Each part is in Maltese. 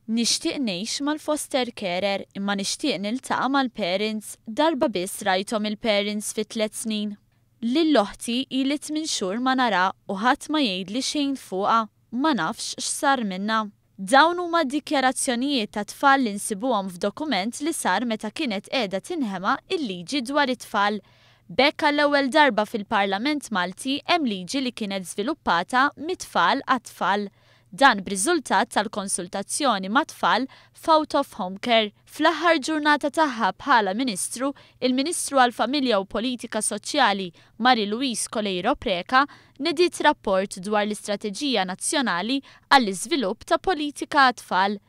Nixtieq ngħix mal-foster carer imma nixtieq niltaqa' mal-parents darba biss rajthom il-parents fi 3 snin. Lil oħti ili 8 xhur ma nara u ħadd ma jgħidli xejn fuqha, ma nafx x'sar minnha. Dawn huma d-dikjarazzjonijiet ta' tfal li nsibuhom f'dokument li sar meta kienet qiegħda tinħema il-liġi dwar it-tfal. Bekk għall-ewwel darba fil-Parlament Malti hemm liġi li kienet żviluppata mit-tfal għat-tfal. Dan b'riżultat tal-konsultazzjoni ma' tfal f'out of home care. Fl-aħħar ġurnata tagħha bħala Ministru, il-Ministru għall-Familja u Politika Soċjali Marie-Louise Coleiro Preca nediet rapport dwar l-Istrateġija Nazzjonali għall-Iżvilupp ta' Politika għat-tfal.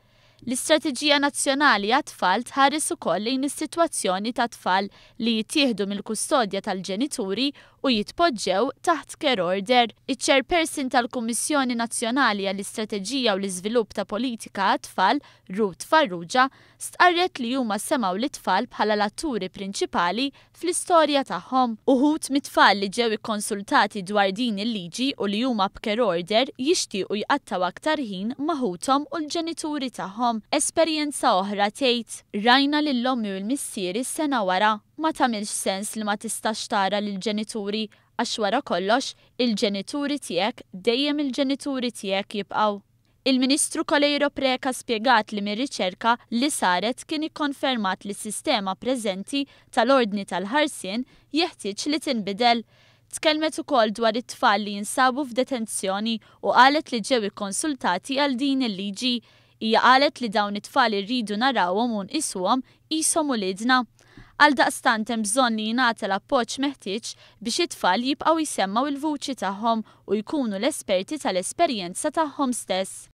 L-Istrateġija Nazzjonali għat-tfal tħares ukoll lejn is-sitwazzjoni ta' tfal li jittieħdu mill-kustodja tal-ġenituri u jitpoġġew taħt care order. Iċ-Chairperson tal-Kummissjoni Nazzjonali għall-Istrateġija u l-Iżvilupp ta' Politika għat-tfal, Ruth Farrugia, stqarret li huma semgħu l-tfal bħala l-atturi prinċipali fl-istorja tagħhom. Uħud mit-tfal li ġew ikkonsultati dwar din il-liġi u li huma b'care order jixtiequ jqattaw aktar ħin maħuthom u l-ġenituri tagħhom. Esperjenza oħra tgħid rajna lill-ommi u l-missieri s-sena wara. Ma tagħmilx sens li ma tistax tara lill-ġenituri għax wara kollox il-ġenituri tiegħek dejjem il-ġenituri tiegħek jibqgħu. Il-Ministru Coleiro Preca spjegat li mir-riċerka li saret kien ikkonfermat li s-sistema preżenti tal-ordni tal-ħarsien jeħtieġ li tinbidel. Tkellmet ukoll dwar it-tfal li jinsabu f'detenzjoni u qalet li ġew ikkonsultati għal din il-liġi. Hija qalet li dawn it-tfal irridu narawhom u nqisuhom qishom uliedna. Għaldaqstant hemm bżonn li jingħata l-appoġġ meħtieġ biex it-tfal jibqgħu jsemmaw il-vuċi tagħhom u jkunu l-esperti tal-esperjenza tagħhom stess.